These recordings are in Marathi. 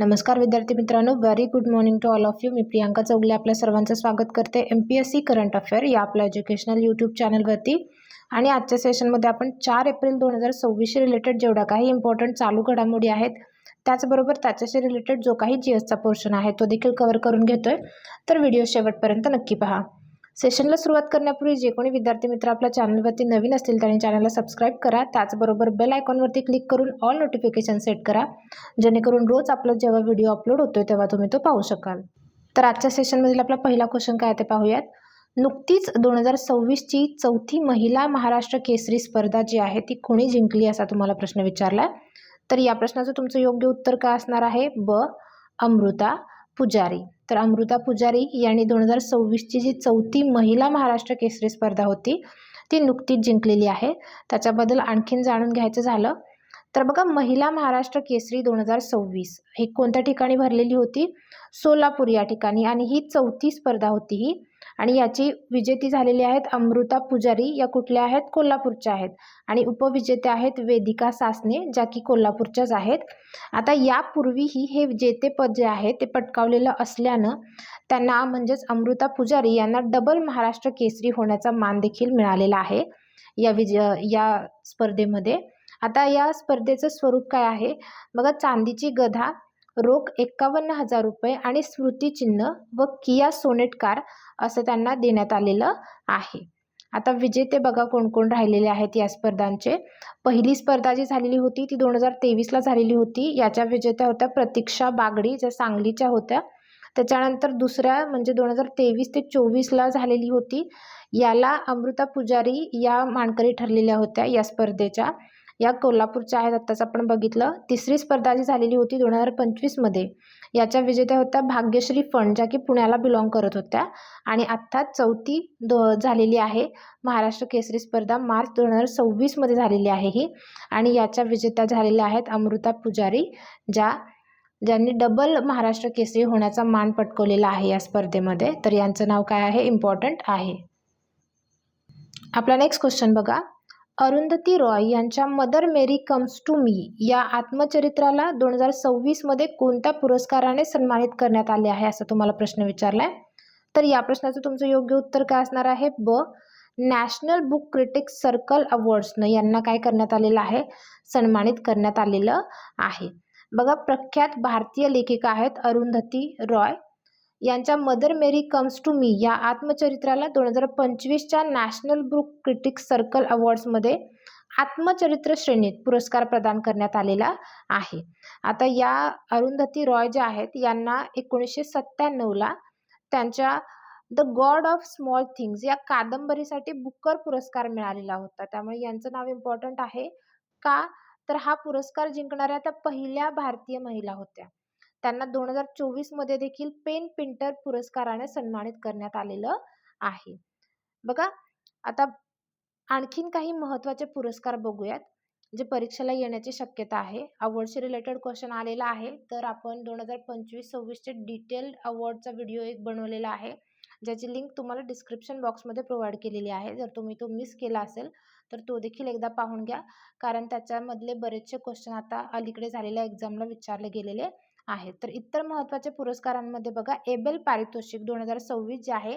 नमस्कार विद्यार्थी मित्रांनो, very good morning to all of you. मी प्रियांका चौगले आपल्या सर्वांचं स्वागत करते MPSC करंट अफेअर या आपल्या एज्युकेशनल यूट्यूब चॅनलवरती. आणि आजच्या सेशनमध्ये आपण 4 एप्रिल 2026 रिलेटेड जेवढा काही इम्पॉर्टंट चालू घडामोडी आहेत त्याचबरोबर त्याच्याशी रिलेटेड जो काही GSचा पोर्शन आहे तो देखील कव्हर करून घेतोय. तर व्हिडिओ शेवटपर्यंत नक्की पहा. सेशनला सुरुवात करण्यापूर्वी जे कोणी विद्यार्थी मित्र आपल्या चॅनलवरती नवीन असतील त्यांनी चॅनलला सबस्क्राईब करा. त्याचबरोबर बेल आयकॉनवरती क्लिक करून ऑल नोटिफिकेशन सेट करा, जेणेकरून रोज आपला जेव्हा व्हिडिओ अपलोड होतोय तेव्हा तुम्ही तो पाहू शकाल. तर आजच्या सेशनमधील आपला पहिला क्वेश्चन काय ते पाहूयात. नुकतीच 2026ची चौथी महिला महाराष्ट्र केसरी स्पर्धा जी आहे ती कोणी जिंकली असा तुम्हाला प्रश्न विचारला. तर या प्रश्नाचं तुमचं योग्य उत्तर काय असणार आहे? ब. अमृता पुजारी. तर अमृता पुजारी यांनी 2026ची जी चौथी महिला महाराष्ट्र केसरी स्पर्धा होती ती नुकतीच जिंकलेली आहे. त्याच्याबद्दल आणखीन जाणून घ्यायचं झालं तर बघा, महिला महाराष्ट्र केसरी 2026 ही कोणत्या ठिकाणी भरलेली होती? सोलापूर या ठिकाणी. आणि ही चौथी स्पर्धा होती ही. आणि याची विजेती झालेली आहेत अमृता पुजारी, या कुठल्या आहेत? कोल्हापूरच्या आहेत. आणि उपविजेत्या आहेत वेदिका सासने, ज्या की कोल्हापूरच्याच आहेत. आता यापूर्वीही हे जेतेपद जे आहे ते पटकावलेलं असल्यानं त्यांना म्हणजेच अमृता पुजारी यांना डबल महाराष्ट्र केसरी होण्याचा मान देखील मिळालेला आहे या स्पर्धेमध्ये. आता या स्पर्धेचं स्वरूप काय आहे बघा. चांदीची गदा, रोख 51,000 रुपये आणि स्मृतिचिन्ह व किया सोनेट कार असं त्यांना देण्यात आलेलं आहे. आता विजेते बघा कोण कोण राहिलेले आहेत या स्पर्धांचे. पहिली स्पर्धा जी झालेली होती ती 2023ला झालेली होती. याच्या विजेत्या होत्या प्रतीक्षा बागडी, ज्या सांगलीच्या होत्या. त्याच्यानंतर दुसऱ्या म्हणजे 2023 ते 24ला झालेली होती. याला अमृता पुजारी या मानकरी ठरलेल्या होत्या या स्पर्धेच्या. या कोल्हापूरच्या आहेत, आत्ताच आपण बघितलं. तिसरी स्पर्धा जी झालेली होती 2025मध्ये, याच्या विजेत्या होत्या भाग्यश्री फंड, ज्या की पुण्याला बिलॉंग करत होत्या. आणि आत्ता चौथी झालेली आहे महाराष्ट्र केसरी स्पर्धा, मार्च 2026मध्ये झालेली आहे ही. आणि याच्या विजेत्या झालेल्या आहेत अमृता पुजारी, ज्यांनी डबल महाराष्ट्र केसरी होण्याचा मान पटकवलेला आहे या स्पर्धेमध्ये. तर यांचं नाव काय आहे? इम्पॉर्टंट आहे. आपला नेक्स्ट क्वेश्चन बघा. अरुंधती रॉय यांच्या Mother Mary Comes to Me या आत्मचरित्राला 2026मध्ये कोणत्या पुरस्काराने सन्मानित करण्यात आले आहे असं तुम्हाला प्रश्न विचारलाय. तर या प्रश्नाचं तुमचं योग्य उत्तर काय असणार आहे? ब. नॅशनल बुक क्रिटिक्स सर्कल अवॉर्ड्सनं यांना काय करण्यात आलेलं आहे? सन्मानित करण्यात आलेलं आहे. बघा, प्रख्यात भारतीय लेखिका आहेत अरुंधती रॉय. यांच्या Mother Mary Comes to Me या आत्मचरित्राला 2025च्या नॅशनल बुक क्रिटिक्स सर्कल अवॉर्ड्समध्ये आत्मचरित्र श्रेणीत पुरस्कार प्रदान करण्यात आलेला आहे. आता या अरुंधती रॉय ज्या आहेत यांना 1997ला त्यांच्या the God of small things या कादंबरीसाठी बुकर पुरस्कार मिळालेला होता. त्यामुळे यांचं नाव इम्पॉर्टंट आहे. का तर हा पुरस्कार जिंकणाऱ्या त्या पहिल्या भारतीय महिला होत्या. त्यांना 2024मध्ये देखील पेन पिंटर पुरस्काराने सन्मानित करण्यात आलेलं आहे. बघा, आता आणखीन काही महत्त्वाचे पुरस्कार बघूयात जे परीक्षेला येण्याची शक्यता आहे. अवॉर्डशी रिलेटेड क्वेश्चन आलेला आहे. तर आपण 2025-26चे डिटेल अवॉर्डचा व्हिडिओ एक बनवलेला आहे, ज्याची लिंक तुम्हाला डिस्क्रिप्शन बॉक्समध्ये प्रोव्हाइड केलेली आहे. जर तुम्ही तो मिस केला असेल तर तो देखील एकदा पाहून घ्या, कारण त्याच्यामधले बरेचसे क्वेश्चन आता अलीकडे झालेल्या एक्झामला विचारले गेलेले आहेत. तर इतर महत्त्वाच्या पुरस्कारांमध्ये बघा, एबेल पारितोषिक 2026 जे आहे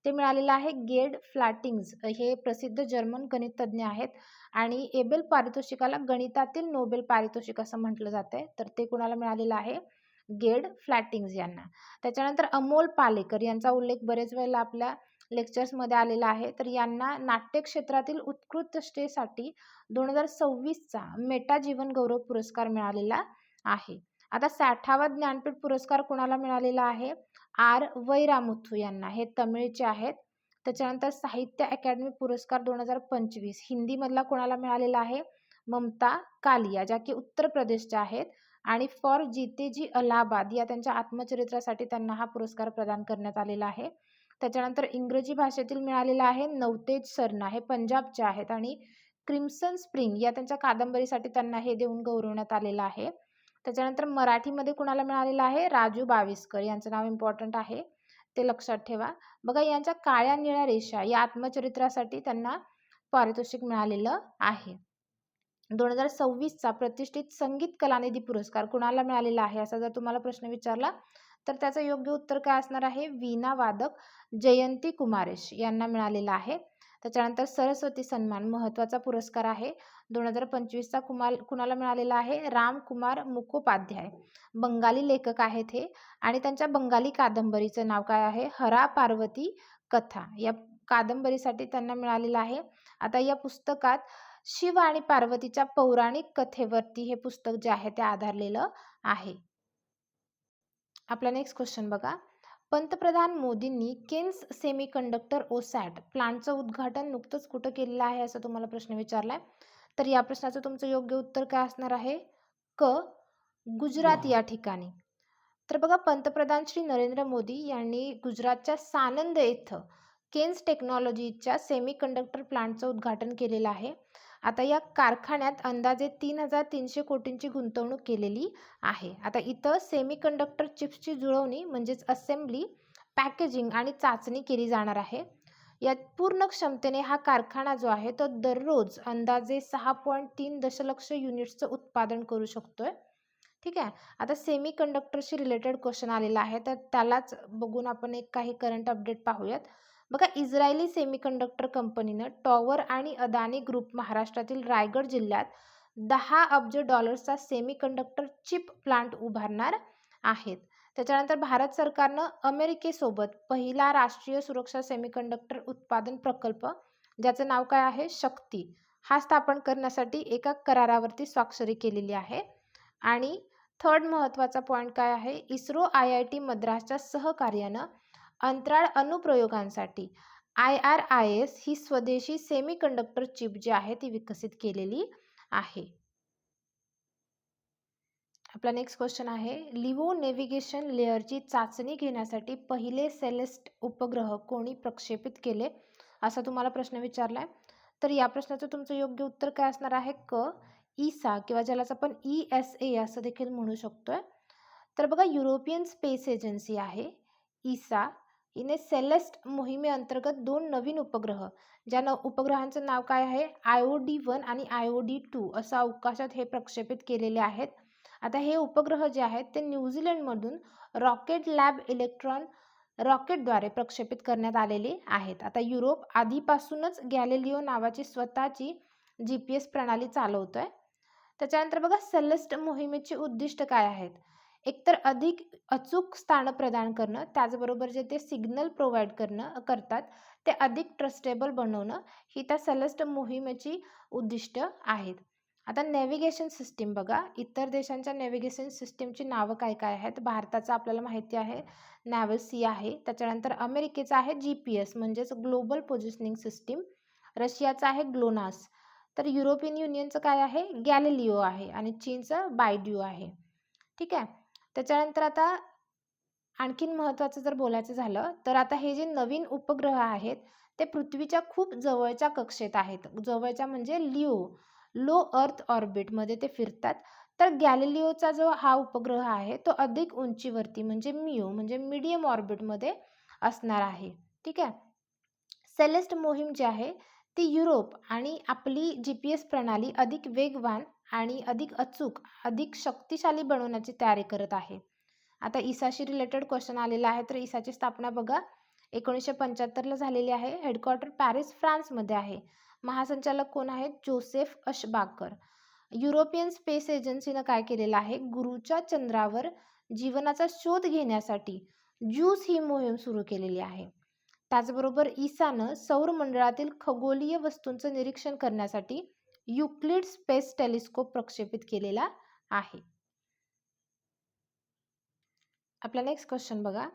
ते मिळालेलं आहे गेड फ्लॅटिंग्ज, हे प्रसिद्ध जर्मन गणिततज्ञ आहेत. आणि एबेल पारितोषिकाला गणितातील नोबेल पारितोषिक असं म्हटलं जातंय. तर ते कुणाला मिळालेलं आहे? गेड फ्लॅटिंग्ज यांना. त्याच्यानंतर अमोल पालेकर यांचा उल्लेख बरेच वेळेला आपल्या लेक्चर्समध्ये आलेला आहे. तर यांना नाट्य क्षेत्रातील उत्कृष्टतेसाठी 2026चा मेटा जीवन गौरव पुरस्कार मिळालेला आहे. आता 60वा ज्ञानपीठ पुरस्कार कुणाला मिळालेला आहे? आर वैरामुथू यांना, हे तमिळचे आहेत. त्याच्यानंतर साहित्य अकादमी पुरस्कार 2025 हिंदीमधला कोणाला मिळालेला आहे? ममता कालिया, ज्या की उत्तर प्रदेशच्या आहेत. आणि फॉर जीतेजी अलाहाबाद या त्यांच्या आत्मचरित्रासाठी त्यांना हा पुरस्कार प्रदान करण्यात आलेला आहे. त्याच्यानंतर इंग्रजी भाषेतील मिळालेला आहे नवतेज सरना, हे पंजाबचे आहेत. आणि क्रिम्सन स्प्रिंग या त्यांच्या कादंबरीसाठी त्यांना हे देऊन गौरवण्यात आलेलं आहे. त्याच्यानंतर मराठीमध्ये कुणाला मिळालेलं आहे? राजू बाविस्कर, यांचं नाव इम्पॉर्टंट आहे, ते लक्षात ठेवा. बघा, यांच्या काळ्या निळ्या रेषा या आत्मचरित्रासाठी त्यांना पारितोषिक मिळालेलं आहे. 2026चा प्रतिष्ठित संगीत कलानिधी पुरस्कार कुणाला मिळालेला आहे असा जर तुम्हाला प्रश्न विचारला तर त्याचं योग्य उत्तर काय असणार आहे? वीणा वादक जयंती कुमारेश यांना मिळालेला आहे. त्याच्यानंतर सरस्वती सन्मान महत्त्वाचा पुरस्कार आहे. 2025चा कुणाला मिळालेला आहे? रामकुमार मुखोपाध्याय, बंगाली लेखक आहेत हे, आणि त्यांच्या बंगाली कादंबरीचं नाव काय आहे? हरा पार्वती कथा. या कादंबरीसाठी त्यांना मिळालेलं आहे. आता या पुस्तकात शिव आणि पार्वतीच्या पौराणिक कथेवरती हे पुस्तक जे आहे ते आधारलेलं आहे. आपला नेक्स्ट क्वेश्चन बघा. पंतप्रधान मोदींनी केन्स सेमीकंडक्टर ओसॅट प्लांटचं उद्घाटन नुकतंच कुठं केलेलं आहे असं तुम्हाला प्रश्न विचारलाय. तर या प्रश्नाचं तुमचं योग्य उत्तर काय असणार आहे? क, गुजरात या ठिकाणी. तर बघा, पंतप्रधान श्री नरेंद्र मोदी यांनी गुजरातच्या सानंद येथं केन्स टेक्नॉलॉजीच्या सेमीकंडक्टर प्लांटचं उद्घाटन केलेलं आहे. आता या कारखान्यात अंदाजे 3,300 कोटींची गुंतवणूक केलेली आहे. आता इथं सेमीकंडक्टर चिप्सची जुळवणी म्हणजेच असेंब्ली, पॅकेजिंग आणि चाचणी केली जाणार आहे. यात पूर्ण क्षमतेने हा कारखाना जो आहे तो दररोज अंदाजे 6.3 दशलक्ष युनिट्सचं उत्पादन करू शकतोय. ठीक आहे. आता सेमीकंडक्टरशी रिलेटेड क्वेश्चन आलेला आहे, तर त्यालाच बघून आपण काही करंट अपडेट पाहूयात. बघा, इस्रायली सेमीकंडक्टर कंपनीनं टॉवर आणि अदानी ग्रुप महाराष्ट्रातील रायगड जिल्ह्यात $10 अब्ज सेमीकंडक्टर चिप प्लांट उभारणार आहेत. त्याच्यानंतर भारत सरकारनं अमेरिकेसोबत पहिला राष्ट्रीय सुरक्षा सेमीकंडक्टर उत्पादन प्रकल्प, ज्याचं नाव काय आहे? शक्ती, हा स्थापन करण्यासाठी एका करारावरती स्वाक्षरी केलेली आहे. आणि थर्ड महत्त्वाचा पॉईंट काय आहे? इस्रो IIT मद्रासच्या सहकार्यानं अंतराळ अनुप्रयोगांसाठी IRIS ही स्वदेशी सेमीकंडक्टर चिप जी आहे ती विकसित केलेली आहे. आपला नेक्स्ट क्वेश्चन आहे, लिओ नेव्हिगेशन लेअरची चाचणी घेण्यासाठी पहिले सेलेस्ट उपग्रह कोणी प्रक्षेपित केले असा तुम्हाला प्रश्न विचारलाय. तर या प्रश्नाचं तुमचं योग्य उत्तर काय असणार आहे? क, ईसा, किंवा ज्यालाच आपण ESA असं देखील म्हणू शकतोय. तर बघा, युरोपियन स्पेस एजन्सी आहे ईसा, हिने सेलेस्ट मोहिमेअंतर्गत 2 नवीन उपग्रह, ज्या उपग्रहांचं नाव काय आहे? IOD-1 आणि IOD-2 असं अवकाशात हे प्रक्षेपित केलेले आहेत. आता हे उपग्रह जे आहेत ते न्यूझीलंडमधून रॉकेट लॅब इलेक्ट्रॉन रॉकेटद्वारे प्रक्षेपित करण्यात आलेले आहेत. आता युरोप आधीपासूनच गॅलिलिओ नावाची स्वतःची GPS प्रणाली चालवतोय. त्याच्यानंतर बघा, सेलेस्ट मोहिमेची उद्दिष्ट काय आहेत? एकतर अधिक अचूक स्थान प्रदान करणं, त्याचबरोबर जे ते सिग्नल प्रोव्हाइड करतात ते अधिक ट्रस्टेबल बनवणं, ही त्या सेलेस्ट मोहिमेची उद्दिष्ट आहेत. आता नेव्हिगेशन सिस्टीम बघा, इतर देशांच्या नेव्हिगेशन सिस्टीमची नावं काय काय आहेत? भारताचं आपल्याला माहिती आहे नॅव्हसी आहे. त्याच्यानंतर अमेरिकेचा आहे GPS म्हणजेच ग्लोबल पोझिशनिंग सिस्टीम. रशियाचा आहे ग्लोनास. तर युरोपियन युनियनचं काय आहे? गॅलिलिओ आहे. आणि चीनचं बायड्यू आहे. ठीक आहे. त्याच्यानंतर आता आणखीन महत्त्वाचं जर बोलायचं झालं तर आता हे जे नवीन उपग्रह आहेत ते पृथ्वीच्या खूप जवळच्या कक्षेत आहेत. जवळच्या म्हणजे लो अर्थ ऑर्बिटमध्ये ते फिरतात. तर गॅलिलिओचा जो हा उपग्रह आहे तो अधिक उंचीवरती म्हणजे म्हणजे मीडियम ऑर्बिटमध्ये असणार आहे. ठीक आहे. सेलेस्ट मोहीम जी आहे ती युरोप आणि आपली GPS प्रणाली अधिक वेगवान आणि अधिक अचूक, अधिक शक्तिशाली बनवण्याची तयारी करत आहे. आता ईसाशी रिलेटेड क्वेश्चन आलेला आहे. तर ईसाची स्थापना बघा 1975ला झालेली आहे. हेडक्वार्टर पॅरिस फ्रान्समध्ये आहे. महासंचालक कोण आहेत? जोसेफ अशबाकर. युरोपियन स्पेस एजन्सीनं काय केलेलं आहे? गुरूच्या चंद्रावर जीवनाचा शोध घेण्यासाठी ज्यूस ही मोहीम सुरू केलेली आहे. त्याचबरोबर ईसानं सौरमंडळातील खगोलीय वस्तूंचं निरीक्षण करण्यासाठी युक्लिड स्पेस टेलिस्कोप प्रक्षेपित केलेला आहे. आपला नेक्स्ट क्वेश्चन बघा,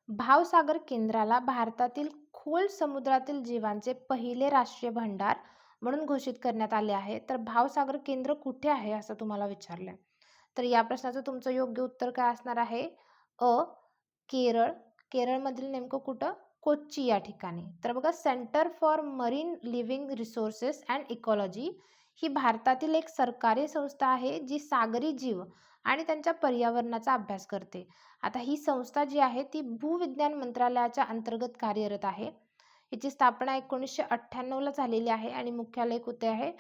भावसागर केंद्राला भारतातील खोल समुद्रातील जीवांचे पहिले राष्ट्रीय भांडार म्हणून घोषित करण्यात आले आहे. तर भावसागर केंद्र कुठे आहे असं तुम्हाला विचारलंय. तर या प्रश्नाचं तुमचं योग्य उत्तर काय असणार आहे? अ, केरळ. केरळमधील नेमकं कुठं? कोच्ची या ठिकाणी. तर बघा, centre for marine living resources and ecology ही भारतातील एक सरकारी संस्था आहे जी सागरी जीव आणि त्यांच्या पर्यावरणाचा अभ्यास करते. आता ही संस्था जी आहे ती भूविज्ञान मंत्रालयाच्या अंतर्गत कार्यरत आहे. हिची स्थापना 1998ला झालेली आहे आणि मुख्यालय कुठे आहे?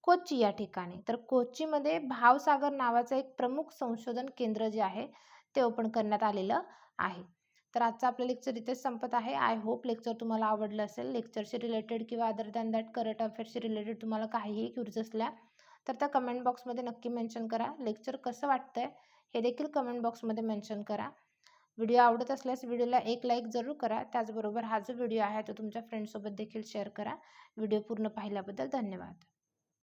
कोची या ठिकाणी. तर कोचीमध्ये भावसागर नावाचं एक प्रमुख संशोधन केंद्र जे आहे ते ओपन करण्यात आलेलं आहे. तर आजचं आपलं लेक्चर इथेच संपत आहे. आय होप लेक्चर तुम्हाला आवडलं असेल. लेक्चरशी रिलेटेड किंवा अदर दॅन दॅट करंट अफेअर्सशी रिलेटेड तुम्हाला काहीही क्युरीज असल्या तर त्या कमेंट बॉक्समध्ये नक्की मेन्शन करा. लेक्चर कसं वाटतंय हे देखील कमेंट बॉक्समध्ये मेन्शन करा. व्हिडिओ आवडत असल्यास व्हिडिओला एक लाईक जरूर करा. त्याचबरोबर हा जो व्हिडिओ आहे तो तुमच्या फ्रेंड्ससोबत देखील शेअर करा. व्हिडिओ पूर्ण पाहिल्याबद्दल धन्यवाद.